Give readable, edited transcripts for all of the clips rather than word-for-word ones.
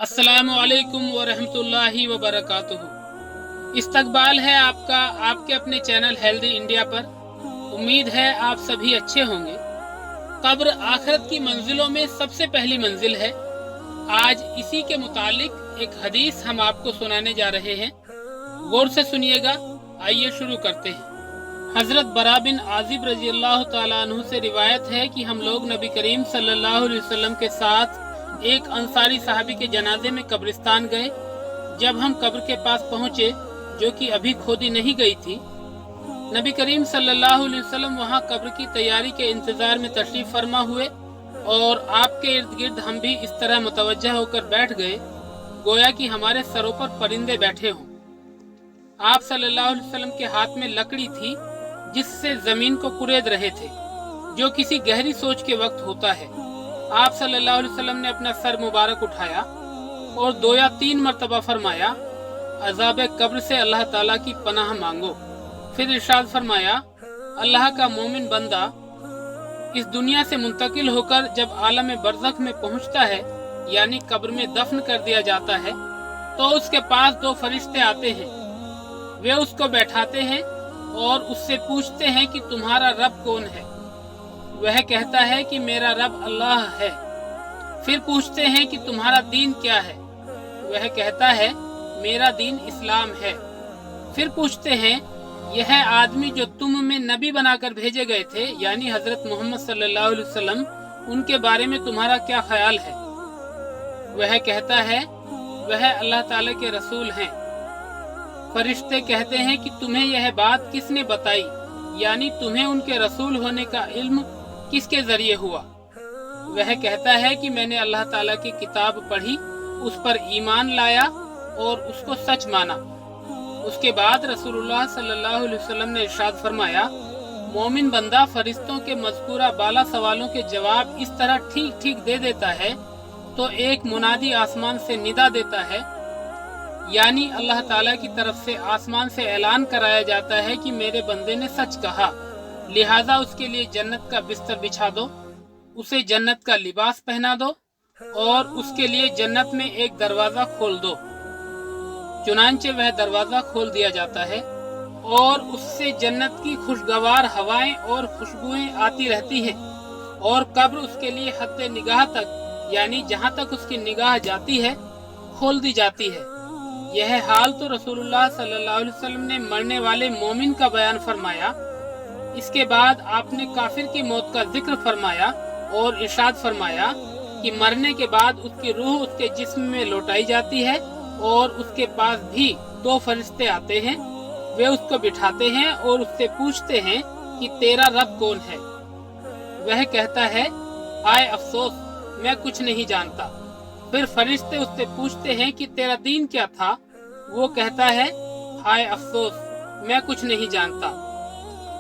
अस्सलामु अलैकुम वरहमतुल्लाहि वबरकातुहू। इस्तकबाल है आपका आपके अपने चैनल हेल्दी इंडिया पर। उम्मीद है आप सभी अच्छे होंगे। कब्र आखिरत की मंजिलों में सबसे पहली मंजिल है। आज इसी के मुतालिक एक हदीस हम आपको सुनाने जा रहे हैं। गौर से सुनिएगा। आइए शुरू करते हैं। हजरत बरा बिन आजिब रजी अल्लाह तआला अन्हु से रिवायत है कि हम लोग नबी करीम सल्लल्लाहु अलैहि वसल्लम के साथ एक अंसारी साहबी के जनाजे में कब्रिस्तान गए। जब हम कब्र के पास पहुंचे, जो कि अभी खोदी नहीं गई थी, नबी करीम सल्लल्लाहु अलैहि वसल्लम वहां कब्र की तैयारी के इंतजार में तशरीफ फरमा हुए और आपके इर्द गिर्द हम भी इस तरह मुतवज्जह होकर बैठ गए गोया कि हमारे सरों पर परिंदे बैठे हों। आप सल्लल्लाहु अलैहि वसल्लम के हाथ में लकड़ी थी जिससे जमीन को कुरेद रहे थे, जो किसी गहरी सोच के वक्त होता है। आप सल्लल्लाहु अलैहि वसल्लम ने अपना सर मुबारक उठाया और 2 या 3 मरतबा फरमाया, अज़ाब कब्र से अल्लाह ताला की पनाह मांगो। फिर इरशाद फरमाया, अल्लाह का मोमिन बंदा इस दुनिया से मुंतकिल होकर जब आलम बरज़ख में पहुंचता है, यानी कब्र में दफन कर दिया जाता है, तो उसके पास 2 फरिश्ते आते हैं। वे उसको बैठाते हैं और उससे पूछते हैं कि तुम्हारा रब कौन है। वह कहता है कि मेरा रब अल्लाह है। फिर पूछते हैं कि तुम्हारा दीन क्या है। वह कहता है मेरा दीन इस्लाम है। फिर पूछते हैं यह आदमी जो तुम में नबी बनाकर भेजे गए थे, यानी हजरत मोहम्मद सल्लल्लाहु अलैहि वसल्लम, उनके बारे में तुम्हारा क्या ख्याल है। वह कहता है वह अल्लाह ताला के रसूल हैं। फरिश्ते कहते हैं कि तुम्हें यह बात किसने बताई, यानी तुम्हें उनके रसूल होने का इल्म किसके जरिए हुआ। वह कहता है कि मैंने अल्लाह ताला की किताब पढ़ी, उस पर ईमान लाया और उसको सच माना। उसके बाद रसूलुल्लाह सल्लल्लाहु अलैहि वसल्लम ने इरशाद फरमाया, मोमिन बंदा फरिश्तों के मज़कूरा बाला सवालों के जवाब इस तरह ठीक ठीक दे देता है तो एक मुनादी आसमान से निदा देता है, यानी अल्लाह ताला की तरफ से आसमान से ऐलान कराया जाता है कि मेरे बंदे ने सच कहा, लिहाजा उसके लिए जन्नत का बिस्तर बिछा दो, उसे जन्नत का लिबास पहना दो और उसके लिए जन्नत में एक दरवाजा खोल दो। चुनांचे वह दरवाजा खोल दिया जाता है और उससे जन्नत की खुशगवार हवाएं और खुशबुएं आती रहती हैं और कब्र उसके लिए हद निगाह तक, यानी जहां तक उसकी निगाह जाती है, खोल दी जाती है। यह हाल तो रसूलुल्लाह सल्लल्लाहु अलैहि वसल्लम ने मरने वाले मोमिन का बयान फरमाया। इसके बाद आपने काफिर की मौत का जिक्र फरमाया और इरशाद फरमाया कि मरने के बाद उसकी रूह उसके जिस्म में लौटाई जाती है और उसके पास भी 2 फरिश्ते आते हैं। वे उसको बिठाते हैं और उससे पूछते हैं कि तेरा रब कौन है। वह कहता है हाय अफसोस, मैं कुछ नहीं जानता। फिर फरिश्ते उससे पूछते हैं कि तेरा दीन क्या था। वो कहता है हाय अफसोस, मैं कुछ नहीं जानता।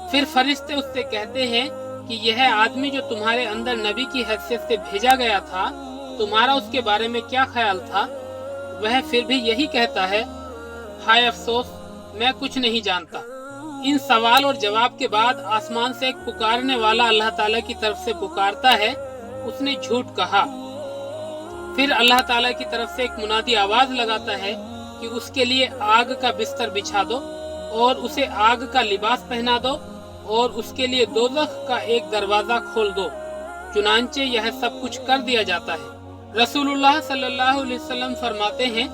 फिर फरिश्ते उससे कहते हैं कि यह आदमी जो तुम्हारे अंदर नबी की हैसियत से भेजा गया था, तुम्हारा उसके बारे में क्या ख्याल था। वह फिर भी यही कहता है हाय अफसोस, मैं कुछ नहीं जानता। इन सवाल और जवाब के बाद आसमान से एक पुकारने वाला अल्लाह ताला की तरफ से पुकारता है, उसने झूठ कहा। फिर अल्लाह ताला की तरफ से एक मुनादी आवाज लगाता है कि उसके लिए आग का बिस्तर बिछा दो और उसे आग का लिबास पहना दो और उसके लिए दोज़ख का एक दरवाजा खोल दो। चुनांचे यह सब कुछ कर दिया जाता है। रसूलुल्लाह सल्लल्लाहु अलैहि वसल्लम फरमाते हैं,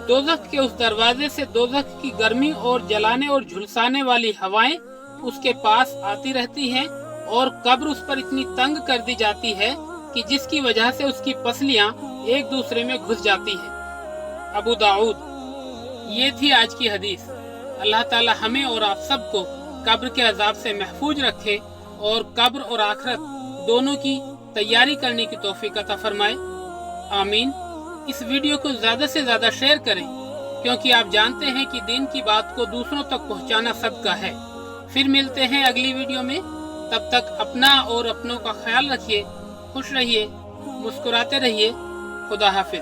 दोज़ख के उस दरवाजे से दोज़ख की गर्मी और जलाने और झुलसाने वाली हवाएं उसके पास आती रहती हैं और कब्र उस पर इतनी तंग कर दी जाती है कि जिसकी वजह से उसकी पसलियां एक दूसरे में घुस जाती हैं। अबू दाऊद। ये थी आज की हदीस। अल्लाह ताला हमें और आप सबको कब्र के अजाब से महफूज रखे और कब्र और आखिरत दोनों की तैयारी करने की तौफीक अता फरमाए। आमीन। इस वीडियो को ज्यादा से ज्यादा शेयर करें, क्योंकि आप जानते हैं कि दीन की बात को दूसरों तक पहुंचाना सबका है। फिर मिलते हैं अगली वीडियो में। तब तक अपना और अपनों का ख्याल रखिए, खुश रहिए, मुस्कुराते रहिए। खुदा हाफिज।